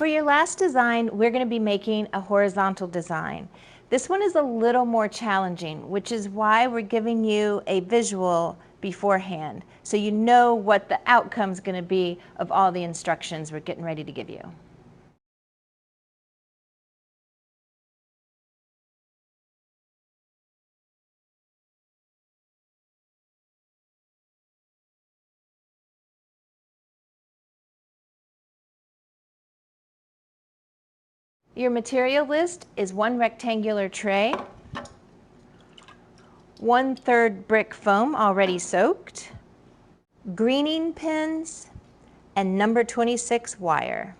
For your last design, we're going to be making a horizontal design. This one is a little more challenging, which is why we're giving you a visual beforehand, so you know what the outcome is going to be of all the instructions we're getting ready to give you. Your material list is 1 rectangular tray, 1/3 brick foam already soaked, greening pins, and number 26 wire.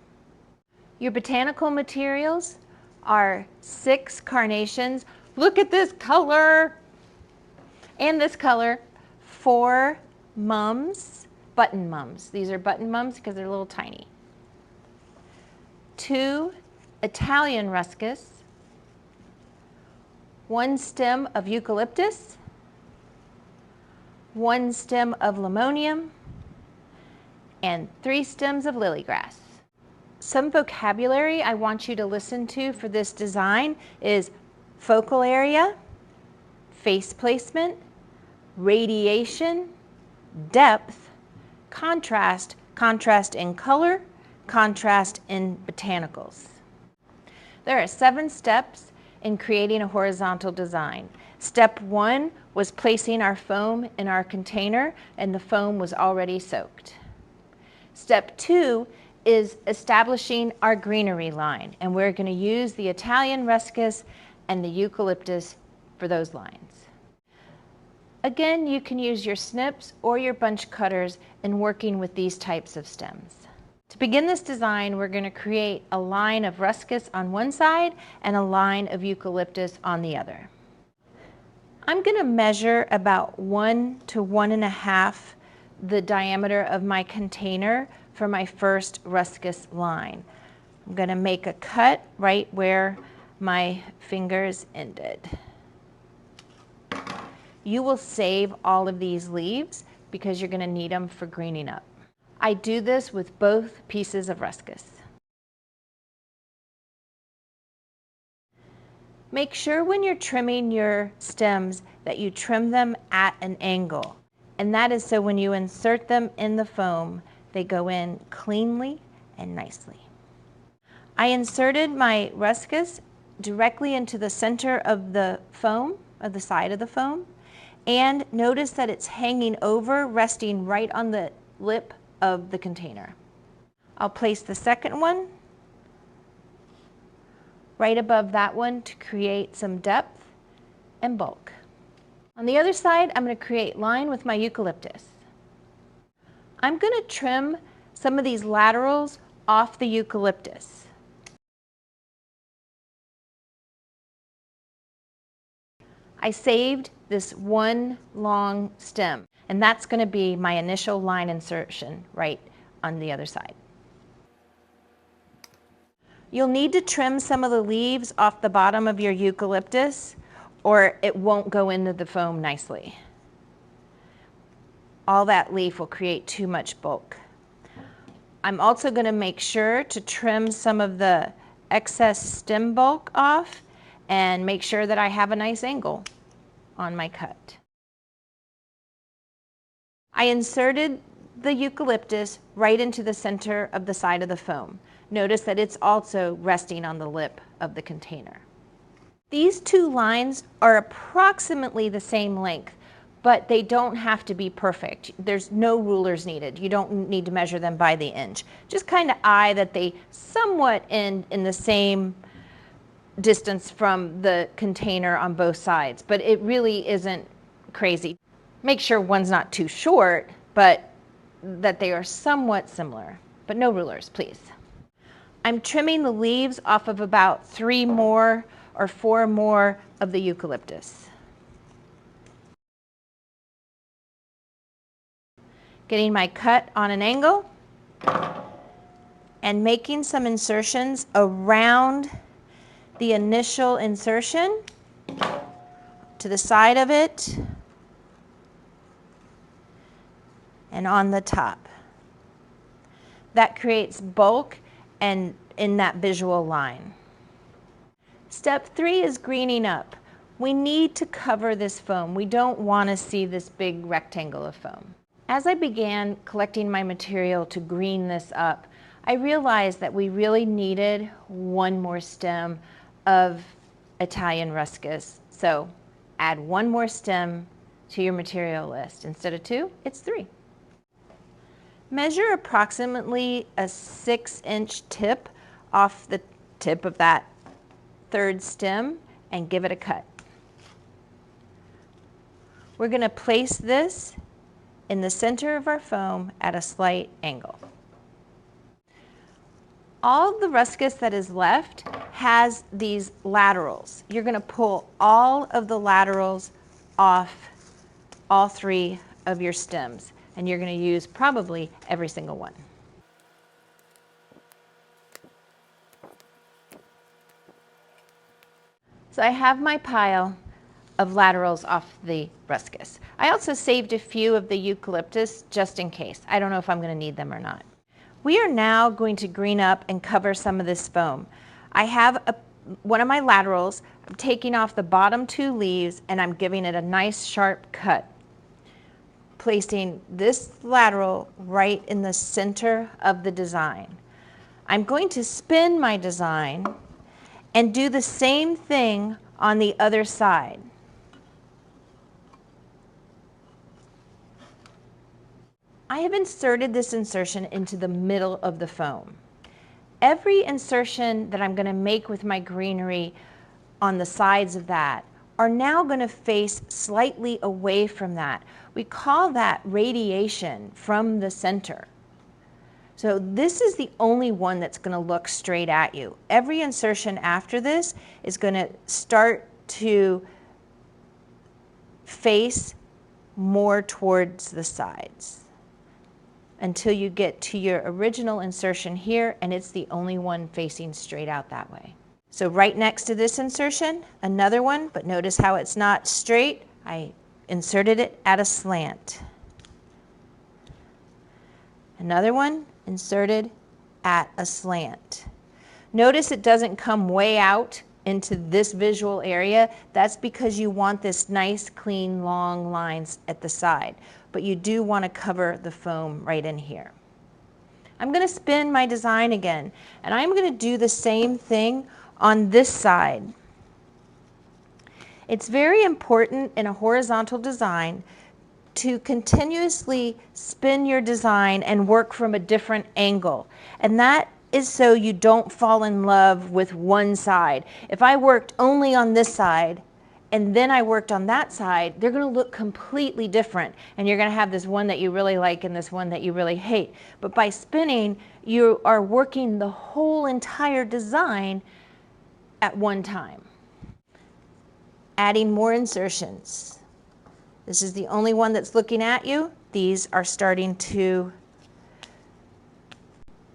Your botanical materials are 6 carnations. Look at this color! And this color, 4 mums, button mums. These are button mums because they're a little tiny. 2 Italian ruscus, 1 stem of eucalyptus, 1 stem of limonium, and 3 stems of lilygrass. Some vocabulary I want you to listen to for this design is focal area, face placement, radiation, depth, contrast, contrast in color, contrast in botanicals. There are 7 steps in creating a horizontal design. Step 1 was placing our foam in our container, and the foam was already soaked. Step 2 is establishing our greenery line, and we're going to use the Italian ruscus and the eucalyptus for those lines. Again, you can use your snips or your bunch cutters in working with these types of stems. To begin this design, we're going to create a line of ruscus on one side and a line of eucalyptus on the other. I'm going to measure about 1 to 1.5 the diameter of my container for my first ruscus line. I'm going to make a cut right where my fingers ended. You will save all of these leaves because you're going to need them for greening up. I do this with both pieces of ruscus. Make sure when you're trimming your stems that you trim them at an angle, and that is so when you insert them in the foam, they go in cleanly and nicely. I inserted my ruscus directly into the center of the foam, of the side of the foam, and notice that it's hanging over, resting right on the lip of the container. I'll place the second one right above that one to create some depth and bulk. On the other side, I'm going to create line with my eucalyptus. I'm going to trim some of these laterals off the eucalyptus. I saved this one long stem, and that's going to be my initial line insertion right on the other side. You'll need to trim some of the leaves off the bottom of your eucalyptus or it won't go into the foam nicely. All that leaf will create too much bulk. I'm also going to make sure to trim some of the excess stem bulk off and make sure that I have a nice angle on my cut. I inserted the eucalyptus right into the center of the side of the foam. Notice that it's also resting on the lip of the container. These two lines are approximately the same length, but they don't have to be perfect. There's no rulers needed. You don't need to measure them by the inch. Just kind of eye that they somewhat end in the same distance from the container on both sides, but it really isn't crazy. Make sure one's not too short, but that they are somewhat similar, but no rulers, please. I'm trimming the leaves off of about 3 more or 4 more of the eucalyptus. Getting my cut on an angle and making some insertions around the initial insertion to the side of it and on the top. That creates bulk and in that visual line. Step 3 is greening up. We need to cover this foam. We don't want to see this big rectangle of foam. As I began collecting my material to green this up, I realized that we really needed one more stem of Italian ruscus. So add one more stem to your material list. Instead of 2, it's 3. Measure approximately a 6-inch tip off the tip of that 3rd stem and give it a cut. We're going to place this in the center of our foam at a slight angle. All the ruscus that is left has these laterals. You're going to pull all of the laterals off all 3 of your stems, and you're going to use probably every single one. So I have my pile of laterals off the ruscus. I also saved a few of the eucalyptus just in case. I don't know if I'm going to need them or not. We are now going to green up and cover some of this foam. I have one of my laterals. I'm taking off the bottom 2 leaves and I'm giving it a nice sharp cut, placing this lateral right in the center of the design. I'm going to spin my design and do the same thing on the other side. I have inserted this insertion into the middle of the foam. Every insertion that I'm going to make with my greenery on the sides of that are now going to face slightly away from that. We call that radiation from the center. So this is the only one that's going to look straight at you. Every insertion after this is going to start to face more towards the sides until you get to your original insertion here, and it's the only one facing straight out that way. So right next to this insertion, another one, but notice how it's not straight. I inserted it at a slant. Another one inserted at a slant. Notice it doesn't come way out into this visual area. That's because you want this nice, clean, long lines at the side. But you do want to cover the foam right in here. I'm going to spin my design again, and I'm going to do the same thing on this side. It's very important in a horizontal design to continuously spin your design and work from a different angle. And that is so you don't fall in love with one side. If I worked only on this side and then I worked on that side, they're going to look completely different. And you're going to have this one that you really like and this one that you really hate. But by spinning, you are working the whole entire design at one time. Adding more insertions. This is the only one that's looking at you. These are starting to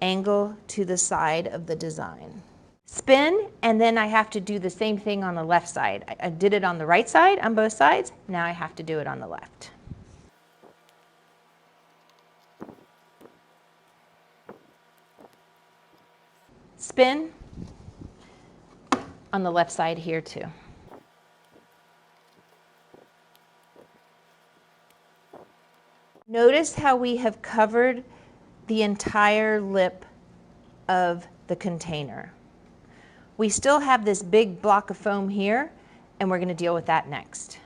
angle to the side of the design. Spin, and then I have to do the same thing on the left side. I did it on the right side on both sides. Now I have to do it on the left. Spin on the left side here too. Notice how we have covered the entire lip of the container. We still have this big block of foam here, and we're going to deal with that next.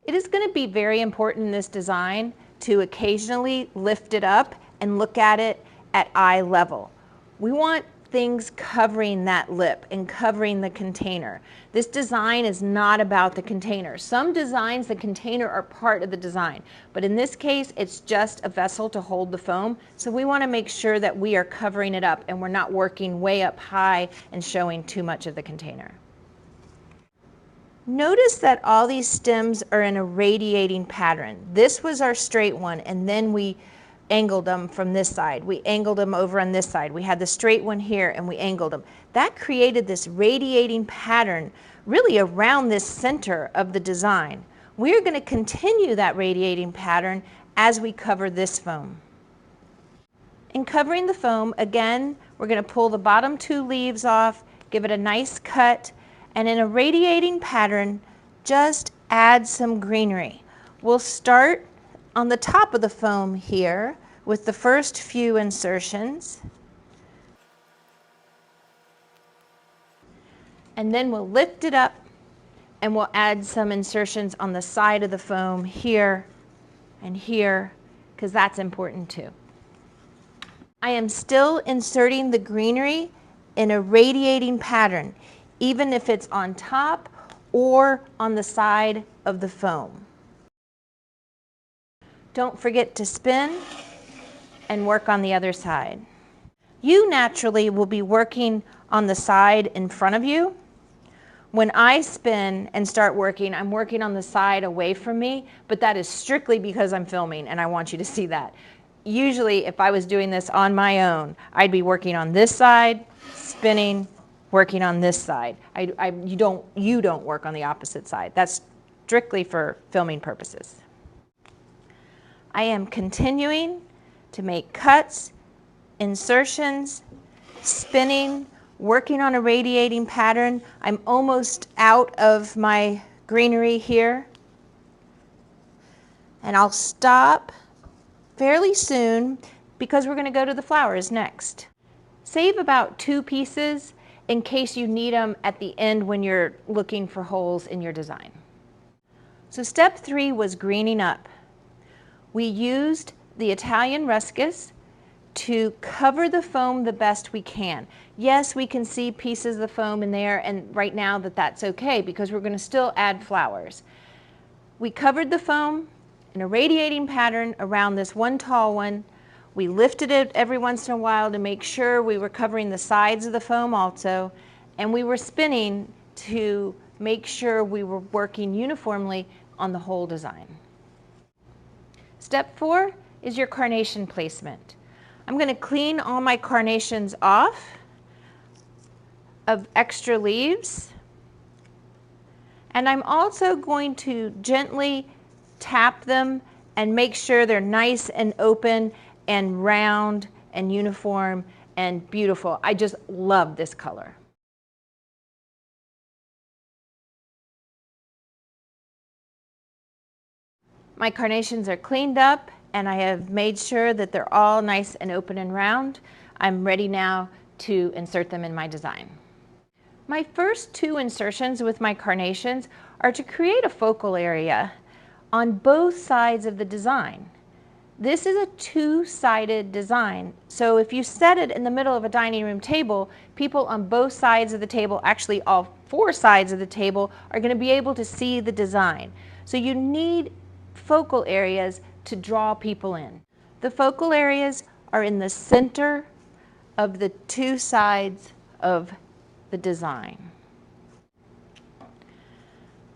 It is going to be very important in this design to occasionally lift it up and look at it at eye level. We want things covering that lip and covering the container. This design is not about the container. Some designs, the container are part of the design, but in this case, it's just a vessel to hold the foam. So we want to make sure that we are covering it up and we're not working way up high and showing too much of the container. Notice that all these stems are in a radiating pattern. This was our straight one, and then we angled them from this side. We angled them over on this side. We had the straight one here and we angled them. That created this radiating pattern really around this center of the design. We're going to continue that radiating pattern as we cover this foam. In covering the foam, again, We're going to pull the bottom 2 leaves off, give it a nice cut, and in a radiating pattern, just add some greenery. We'll start on the top of the foam here with the first few insertions. And then we'll lift it up and we'll add some insertions on the side of the foam here and here, because that's important too. I am still inserting the greenery in a radiating pattern, even if it's on top or on the side of the foam. Don't forget to spin and work on the other side. You naturally will be working on the side in front of you. When I spin and start working, I'm working on the side away from me, but that is strictly because I'm filming and I want you to see that. Usually, if I was doing this on my own, I'd be working on this side, spinning, working on this side. You don't work on the opposite side. That's strictly for filming purposes. I am continuing to make cuts, insertions, spinning, working on a radiating pattern. I'm almost out of my greenery here. And I'll stop fairly soon because we're going to go to the flowers next. Save about 2 pieces in case you need them at the end when you're looking for holes in your design. So step 3 was greening up. We used the Italian ruscus to cover the foam the best we can. Yes, we can see pieces of the foam in there, and right now that's okay because we're going to still add flowers. We covered the foam in a radiating pattern around this one tall one. We lifted it every once in a while to make sure we were covering the sides of the foam also, and we were spinning to make sure we were working uniformly on the whole design. Step 4 is your carnation placement. I'm going to clean all my carnations off of extra leaves, and I'm also going to gently tap them and make sure they're nice and open and round and uniform and beautiful. I just love this color. My carnations are cleaned up and I have made sure that they're all nice and open and round. I'm ready now to insert them in my design. My first 2 insertions with my carnations are to create a focal area on both sides of the design. This is a 2-sided design, so if you set it in the middle of a dining room table, people on both sides of the table, actually all 4 sides of the table, are going to be able to see the design. So you need focal areas to draw people in. The focal areas are in the center of the 2 sides of the design. I'm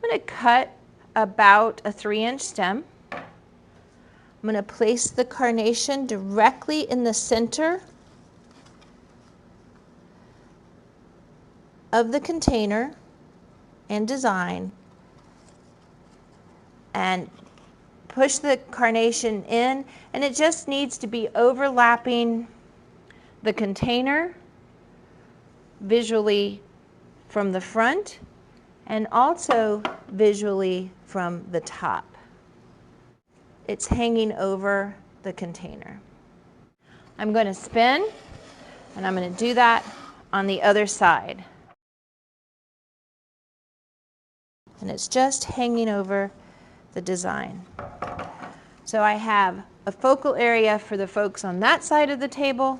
going to cut about a 3-inch stem. I'm going to place the carnation directly in the center of the container and design and push the carnation in, and it just needs to be overlapping the container visually from the front and also visually from the top. It's hanging over the container. I'm going to spin, and I'm going to do that on the other side. And it's just hanging over the design. So I have a focal area for the folks on that side of the table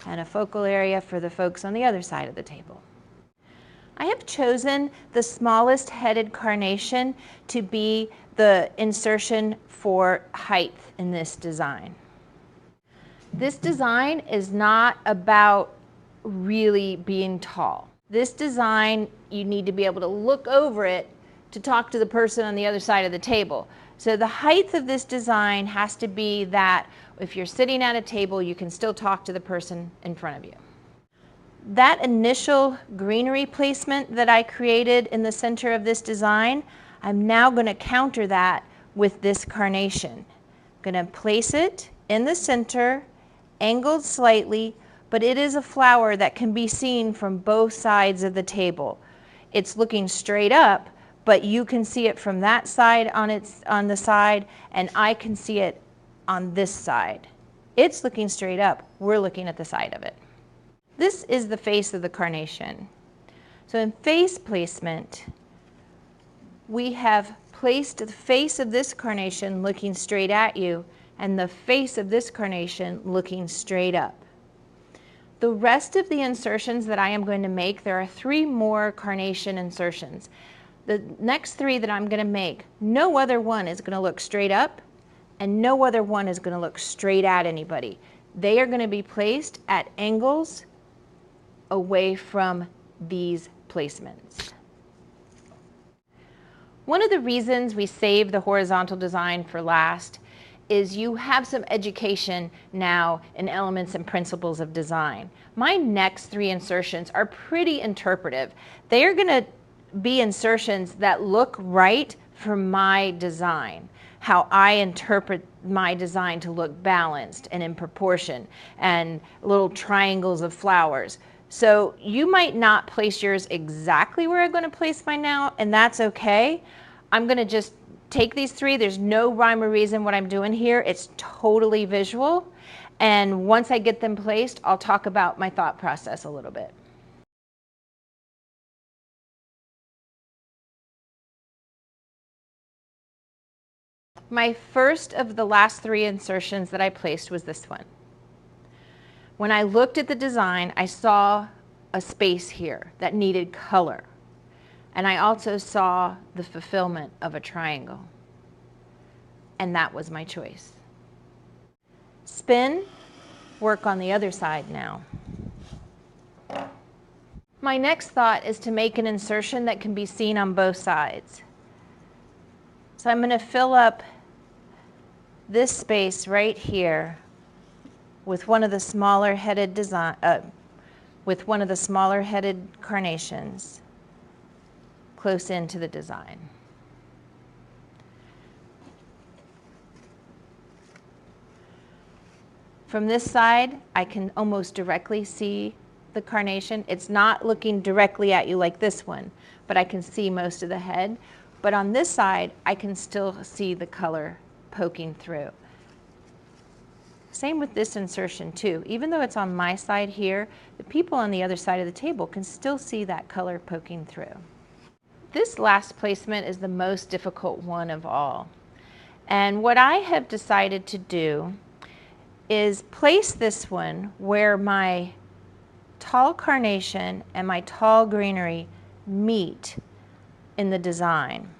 and a focal area for the folks on the other side of the table. I have chosen the smallest headed carnation to be the insertion for height in this design. This design is not about really being tall. This design, you need to be able to look over it to talk to the person on the other side of the table. So the height of this design has to be that if you're sitting at a table, you can still talk to the person in front of you. That initial greenery placement that I created in the center of this design, I'm now going to counter that with this carnation. I'm going to place it in the center, angled slightly, but it is a flower that can be seen from both sides of the table. It's looking straight up, but you can see it from that side on the side, and I can see it on this side. It's looking straight up. We're looking at the side of it. This is the face of the carnation. So in face placement, we have placed the face of this carnation looking straight at you and the face of this carnation looking straight up. The rest of the insertions that I am going to make, there are 3 more carnation insertions. The next 3 that I'm going to make, no other one is going to look straight up and no other one is going to look straight at anybody. They are going to be placed at angles away from these placements. One of the reasons we save the horizontal design for last is you have some education now in elements and principles of design. My next 3 insertions are pretty interpretive. They are going to be insertions that look right for my design, how I interpret my design to look balanced and in proportion, and little triangles of flowers. So you might not place yours exactly where I'm going to place mine now, and that's okay. I'm going to just take these 3. There's no rhyme or reason what I'm doing here. It's totally visual. And once I get them placed, I'll talk about my thought process a little bit. My first of the last 3 insertions that I placed was this one. When I looked at the design, I saw a space here that needed color. And I also saw the fulfillment of a triangle. And that was my choice. Spin, work on the other side now. My next thought is to make an insertion that can be seen on both sides. So I'm going to fill up this space right here with one of the smaller headed carnations close into the design. From this side, I can almost directly see the carnation. It's not looking directly at you like this one, but I can see most of the head. But on this side, I can still see the color poking through. Same with this insertion too. Even though it's on my side here, the people on the other side of the table can still see that color poking through. This last placement is the most difficult one of all. And what I have decided to do is place this one where my tall carnation and my tall greenery meet in the design.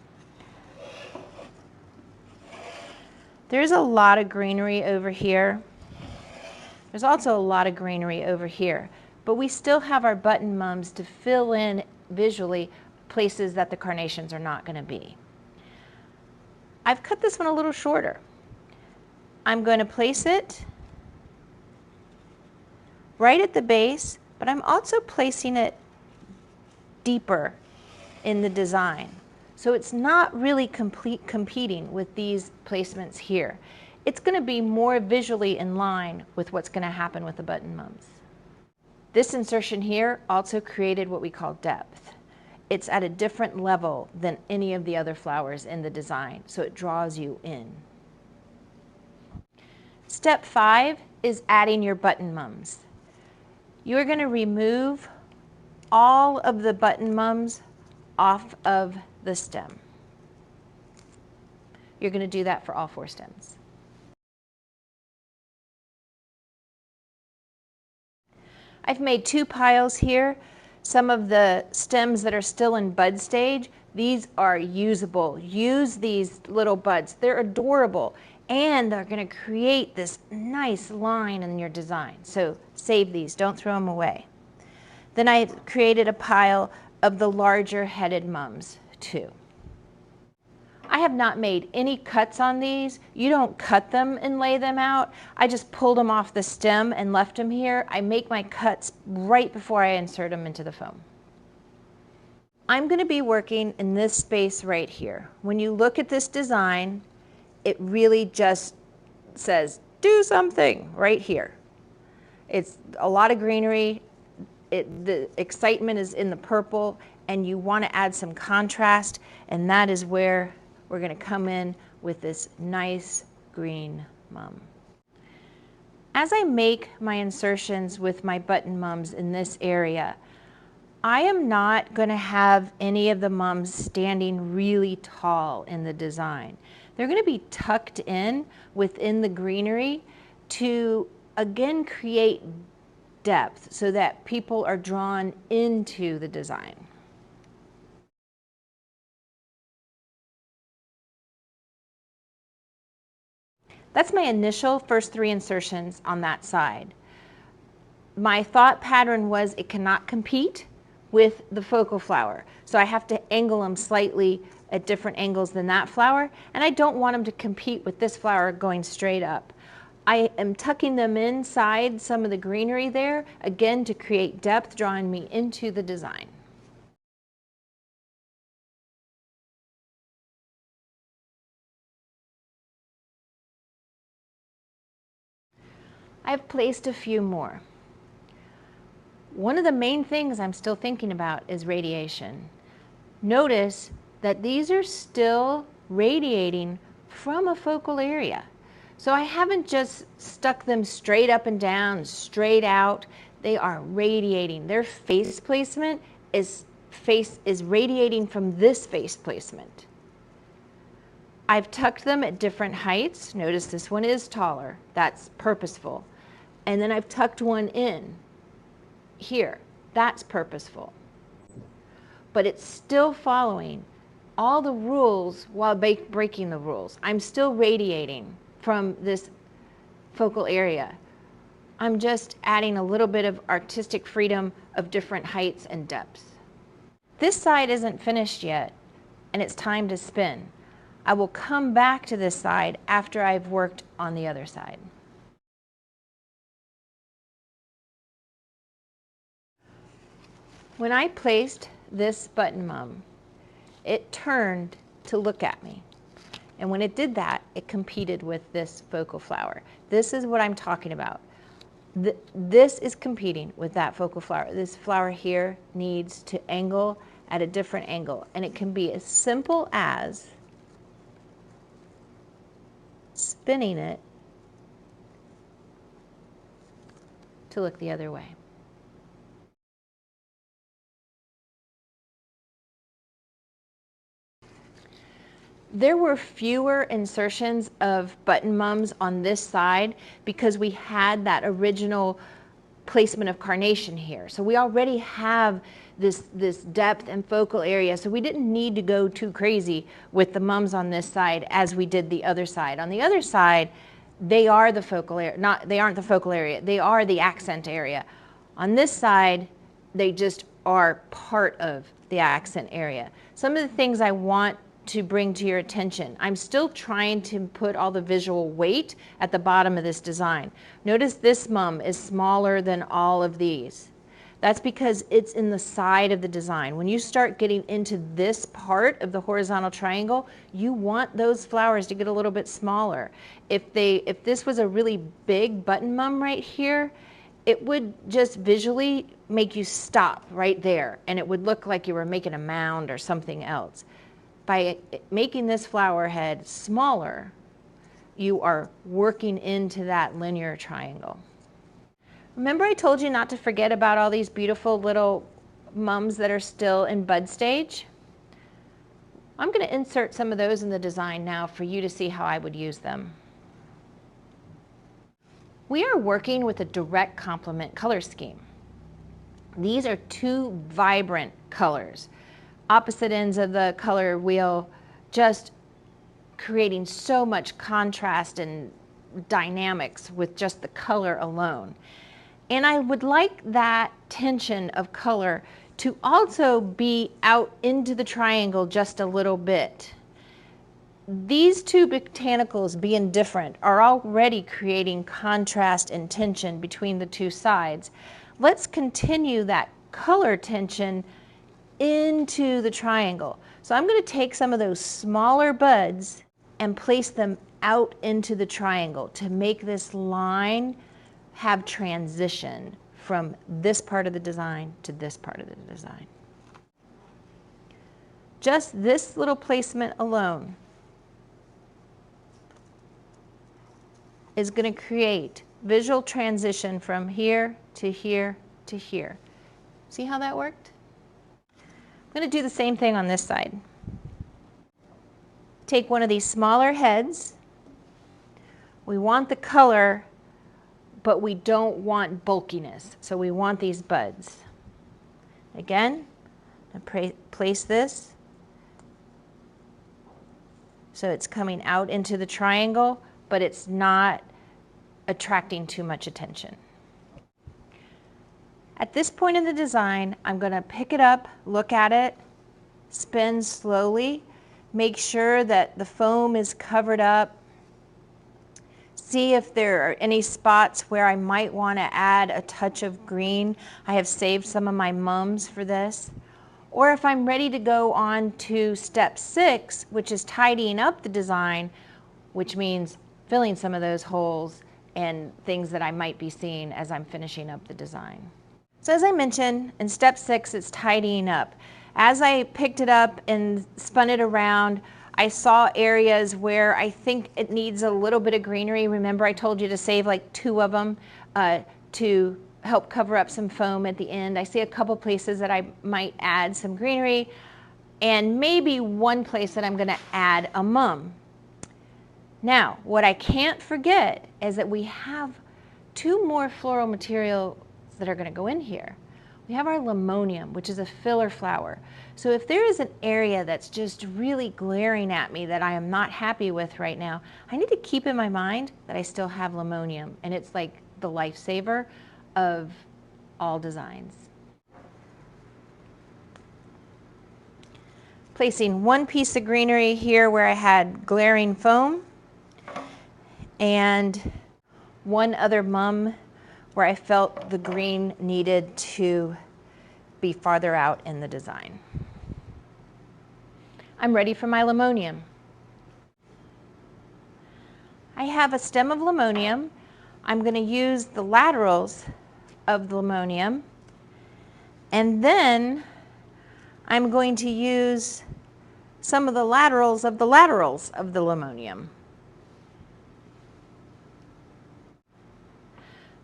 There's a lot of greenery over here. There's also a lot of greenery over here, but we still have our button mums to fill in visually places that the carnations are not going to be. I've cut this one a little shorter. I'm going to place it right at the base, but I'm also placing it deeper in the design. So it's not really competing with these placements here. It's going to be more visually in line with what's going to happen with the button mums. This insertion here also created what we call depth. It's at a different level than any of the other flowers in the design, so it draws you in. Step 5 is adding your button mums. You're going to remove all of the button mums off of the stem. You're going to do that for all 4 stems. I've made 2 piles here. Some of the stems that are still in bud stage, these are usable. Use these little buds. They're adorable and they're going to create this nice line in your design. So save these, don't throw them away. Then I created a pile of the larger headed mums too. I have not made any cuts on these. You don't cut them and lay them out. I just pulled them off the stem and left them here. I make my cuts right before I insert them into the foam. I'm going to be working in this space right here. When you look at this design, it really just says, do something right here. It's a lot of greenery. The excitement is in the purple, and you want to add some contrast, and that is where we're going to come in with this nice green mum. As I make my insertions with my button mums in this area, I am not going to have any of the mums standing really tall in the design. They're going to be tucked in within the greenery to again create depth so that people are drawn into the design. That's my initial first 3 insertions on that side. My thought pattern was it cannot compete with the focal flower, so I have to angle them slightly at different angles than that flower, and I don't want them to compete with this flower going straight up. I am tucking them inside some of the greenery there, again to create depth, drawing me into the design. I've placed a few more. One of the main things I'm still thinking about is radiation. Notice that these are still radiating from a focal area. So I haven't just stuck them straight up and down, straight out. They are radiating. Their face placement is radiating from this face placement. I've tucked them at different heights. Notice this one is taller. That's purposeful. And then I've tucked one in here. That's purposeful. But it's still following all the rules while breaking the rules. I'm still radiating from this focal area. I'm just adding a little bit of artistic freedom of different heights and depths. This side isn't finished yet, and it's time to spin. I will come back to this side after I've worked on the other side. When I placed this button mum, it turned to look at me. And when it did that, it competed with this focal flower. This is what I'm talking about. This is competing with that focal flower. This flower here needs to angle at a different angle. And it can be as simple as spinning it to look the other way. There were fewer insertions of button mums on this side because we had that original placement of carnation here. So we already have this depth and focal area, so we didn't need to go too crazy with the mums on this side as we did the other side. On the other side, they are the focal area. They aren't the focal area, they are the accent area. On this side, they just are part of the accent area. Some of the things I want to bring to your attention. I'm still trying to put all the visual weight at the bottom of this design. Notice this mum is smaller than all of these. That's because it's in the side of the design. When you start getting into this part of the horizontal triangle, you want those flowers to get a little bit smaller. If this was a really big button mum right here, it would just visually make you stop right there, and it would look like you were making a mound or something else. By making this flower head smaller, you are working into that linear triangle. Remember I told you not to forget about all these beautiful little mums that are still in bud stage? I'm going to insert some of those in the design now for you to see how I would use them. We are working with a direct complement color scheme. These are 2 vibrant colors. Opposite ends of the color wheel, just creating so much contrast and dynamics with just the color alone. And I would like that tension of color to also be out into the triangle just a little bit. These 2 botanicals being different are already creating contrast and tension between the 2 sides. Let's continue that color tension into the triangle. So I'm going to take some of those smaller buds and place them out into the triangle to make this line have transition from this part of the design to this part of the design. Just this little placement alone is going to create visual transition from here to here to here. See how that worked? I'm going to do the same thing on this side. Take one of these smaller heads. We want the color, but we don't want bulkiness, so we want these buds. Again, I place this so it's coming out into the triangle, but it's not attracting too much attention. At this point in the design, I'm going to pick it up, look at it, spin slowly, make sure that the foam is covered up, see if there are any spots where I might want to add a touch of green. I have saved some of my mums for this. Or if I'm ready to go on to step 6, which is tidying up the design, which means filling some of those holes and things that I might be seeing as I'm finishing up the design. So as I mentioned, in step 6, it's tidying up. As I picked it up and spun it around, I saw areas where I think it needs a little bit of greenery. Remember, I told you to save like 2 of them to help cover up some foam at the end. I see a couple places that I might add some greenery, and maybe one place that I'm going to add a mum. Now, what I can't forget is that we have 2 more floral materials that are going to go in here. We have our limonium, which is a filler flower. So if there is an area that's just really glaring at me that I am not happy with right now, I need to keep in my mind that I still have limonium, and it's like the lifesaver of all designs. Placing one piece of greenery here where I had glaring foam, and one other mum where I felt the green needed to be farther out in the design. I'm ready for my limonium. I have a stem of limonium. I'm going to use the laterals of the limonium, and then I'm going to use some of the laterals of the limonium.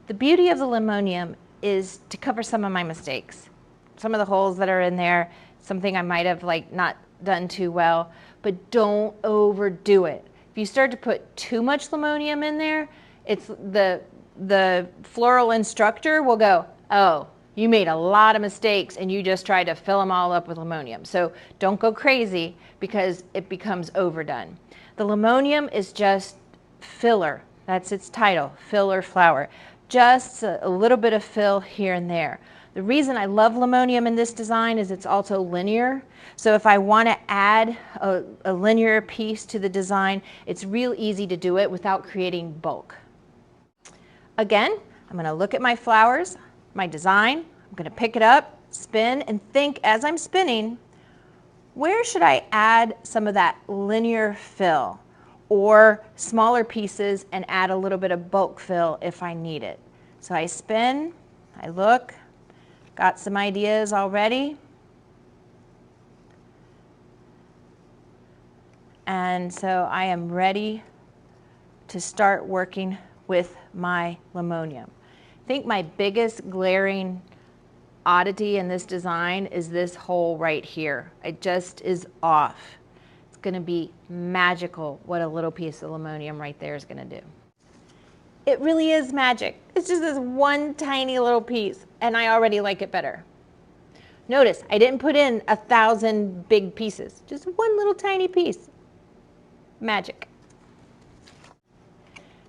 The beauty of the limonium is to cover some of my mistakes. Some of the holes that are in there, something I might have not done too well, but don't overdo it. If you start to put too much limonium in there, it's the floral instructor will go, oh, you made a lot of mistakes and you just tried to fill them all up with limonium. So don't go crazy because it becomes overdone. The limonium is just filler. That's its title, filler flower. Just a little bit of fill here and there. The reason I love limonium in this design is it's also linear. So if I want to add a linear piece to the design, it's real easy to do it without creating bulk. Again, I'm going to look at my flowers, my design. I'm going to pick it up, spin, and think as I'm spinning, where should I add some of that linear fill? Or smaller pieces and add a little bit of bulk fill if I need it. So I spin, I look, got some ideas already. And so I am ready to start working with my limonium. I think my biggest glaring oddity in this design is this hole right here. It just is off. Going to be magical what a little piece of limonium right there is going to do. It really is magic. It's just this one tiny little piece, and I already like it better. Notice I didn't put in 1,000 big pieces, just one little tiny piece. Magic.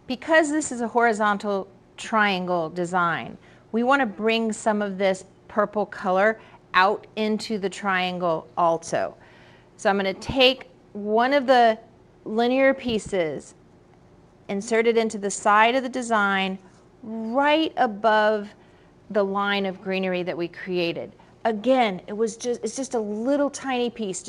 Because this is a horizontal triangle design, we want to bring some of this purple color out into the triangle also. So I'm going to take one of the linear pieces, insert it into the side of the design right above the line of greenery that we created. Again, it's just a little tiny piece,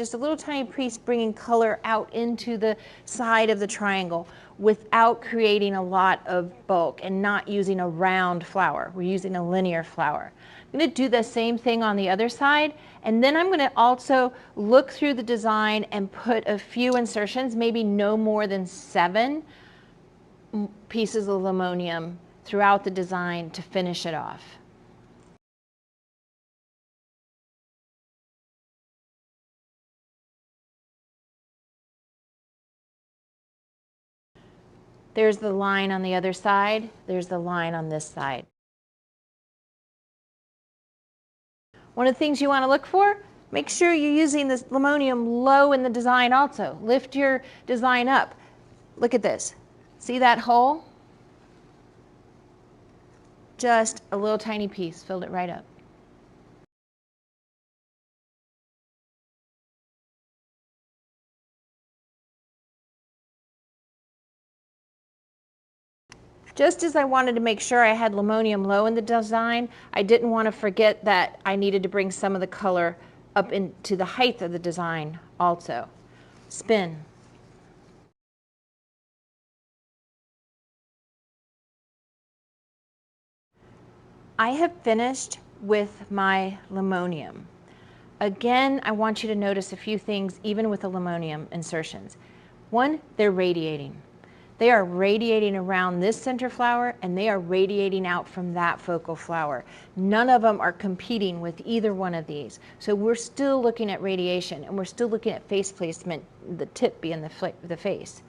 bringing color out into the side of the triangle. without creating a lot of bulk and not using a round flower. We're using a linear flower. I'm going to do the same thing on the other side, and then I'm going to also look through the design and put a few insertions, maybe no more than 7 pieces of limonium throughout the design to finish it off. There's the line on the other side. There's the line on this side. One of the things you want to look for, make sure you're using this limonium low in the design also. Lift your design up. Look at this. See that hole? Just a little tiny piece, filled it right up. Just as I wanted to make sure I had limonium low in the design, I didn't want to forget that I needed to bring some of the color up into the height of the design also. Spin. I have finished with my limonium. Again, I want you to notice a few things even with the limonium insertions. One, they're radiating. They are radiating around this center flower and they are radiating out from that focal flower. None of them are competing with either one of these. So we're still looking at radiation and we're still looking at face placement, the tip being the face.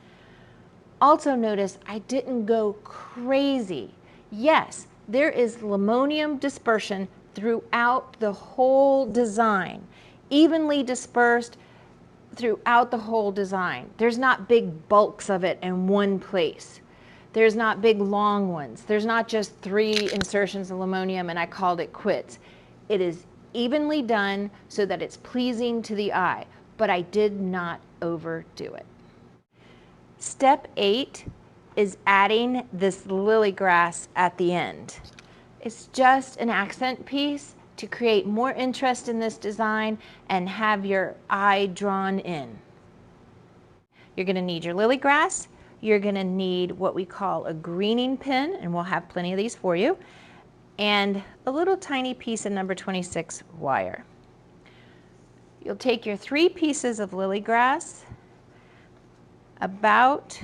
Also notice I didn't go crazy. Yes, there is limonium dispersion throughout the whole design, evenly dispersed throughout the whole design. There's not big bulks of it in one place. There's not big long ones. There's not just 3 insertions of limonium and I called it quits. It is evenly done so that it's pleasing to the eye, but I did not overdo it. Step 8 is adding this lily grass at the end. It's just an accent piece to create more interest in this design and have your eye drawn in. You're going to need your lily grass. You're going to need what we call a greening pin, and we'll have plenty of these for you, and a little tiny piece of number 26 wire. You'll take your 3 pieces of lily grass, about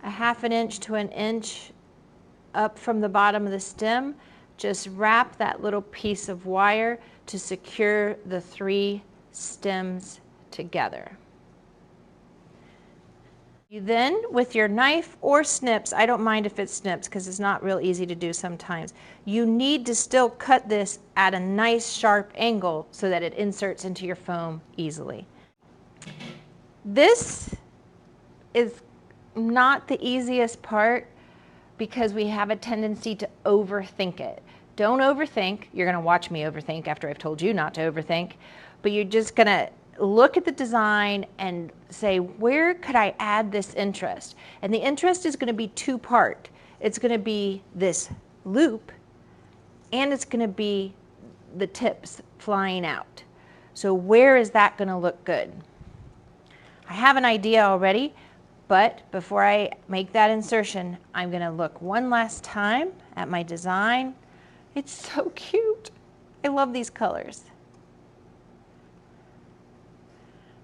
a 1/2 inch to 1 inch up from the bottom of the stem. Just wrap that little piece of wire to secure the 3 stems together. You then, with your knife or snips, I don't mind if it's snips because it's not real easy to do sometimes, you need to still cut this at a nice sharp angle so that it inserts into your foam easily. This is not the easiest part because we have a tendency to overthink it. Don't overthink. You're going to watch me overthink after I've told you not to overthink, but you're just going to look at the design and say, where could I add this interest? And the interest is going to be 2-part. It's going to be this loop and it's going to be the tips flying out. So where is that going to look good? I have an idea already. But before I make that insertion, I'm going to look one last time at my design. It's so cute. I love these colors.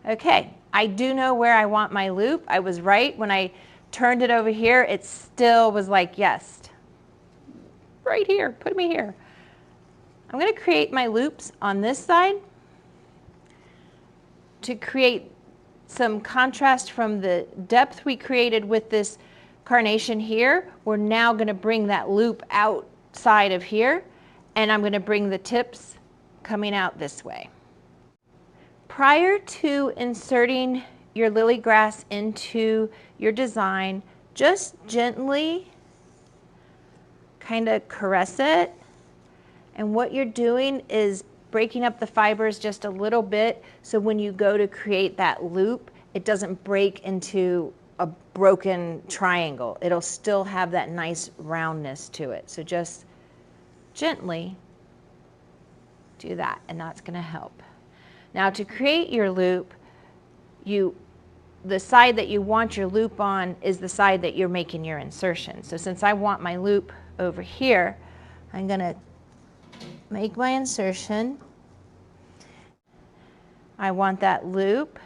Okay, I do know where I want my loop. I was right. When I turned it over here, it still was like, yes, right here, put me here. I'm going to create my loops on this side to create some contrast from the depth we created with this carnation here. We're now going to bring that loop outside of here, and I'm going to bring the tips coming out this way. Prior to inserting your lily grass into your design, just gently kind of caress it, and what you're doing is breaking up the fibers just a little bit so when you go to create that loop, it doesn't break into a broken triangle. It'll still have that nice roundness to it. So just gently do that, and that's going to help. Now to create your loop, you the side that you want your loop on is the side that you're making your insertion. So since I want my loop over here, I'm going to make my insertion. I want that loop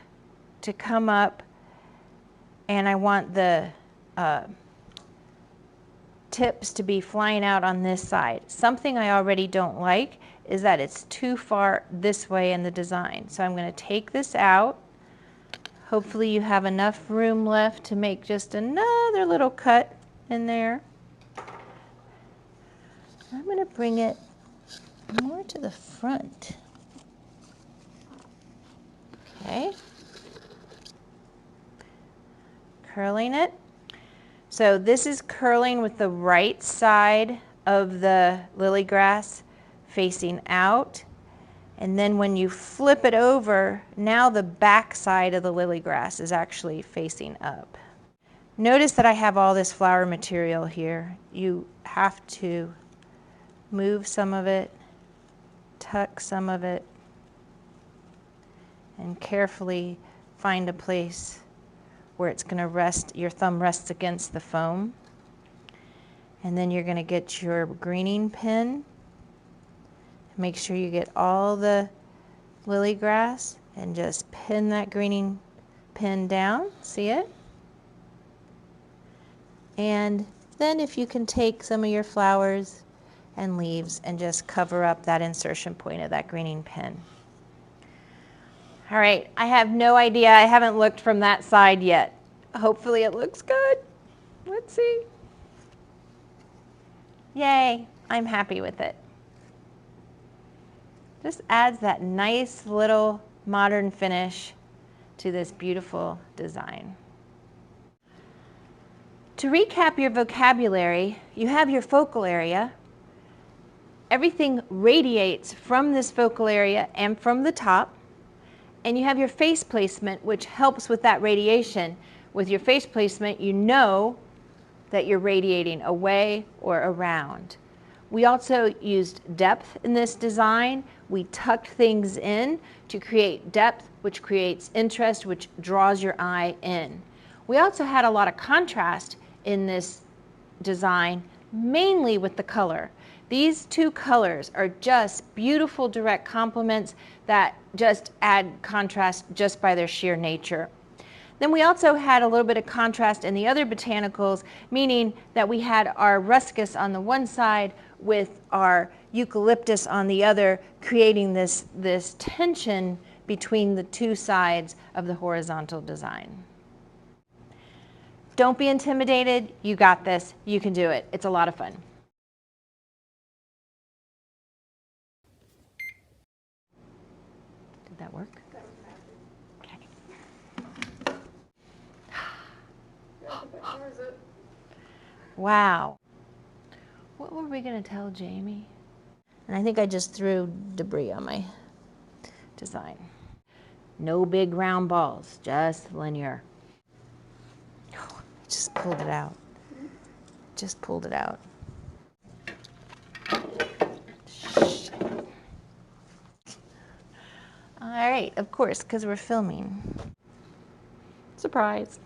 to come up, and I want the tips to be flying out on this side. Something I already don't like is that it's too far this way in the design. So I'm going to take this out. Hopefully you have enough room left to make just another little cut in there. I'm going to bring it more to the front. Okay. Curling it. So this is curling with the right side of the lily grass facing out. And then when you flip it over, now the back side of the lily grass is actually facing up. Notice that I have all this flower material here. You have to move some of it, tuck some of it, and carefully find a place where it's going to rest, your thumb rests against the foam. And then you're going to get your greening pin. Make sure you get all the lily grass and just pin that greening pin down. See it? And then if you can take some of your flowers and leaves and just cover up that insertion point of that greening pin. All right, I have no idea. I haven't looked from that side yet. Hopefully it looks good. Let's see. Yay, I'm happy with it. Just adds that nice little modern finish to this beautiful design. To recap your vocabulary, you have your focal area. Everything radiates from this focal area and from the top. And you have your face placement, which helps with that radiation. With your face placement, you know that you're radiating away or around. We also used depth in this design. We tucked things in to create depth, which creates interest, which draws your eye in. We also had a lot of contrast in this design, mainly with the color. These two colors are just beautiful direct complements that just add contrast just by their sheer nature. Then we also had a little bit of contrast in the other botanicals, meaning that we had our ruscus on the one side with our eucalyptus on the other, creating this tension between the two sides of the horizontal design. Don't be intimidated. You got this. You can do it. It's a lot of fun. Did that work? Okay. Wow. What were we going to tell Jamie? And I think I just threw debris on my design. No big round balls, just linear. Oh, I just pulled it out. Just pulled it out. All right, of course, because we're filming. Surprise.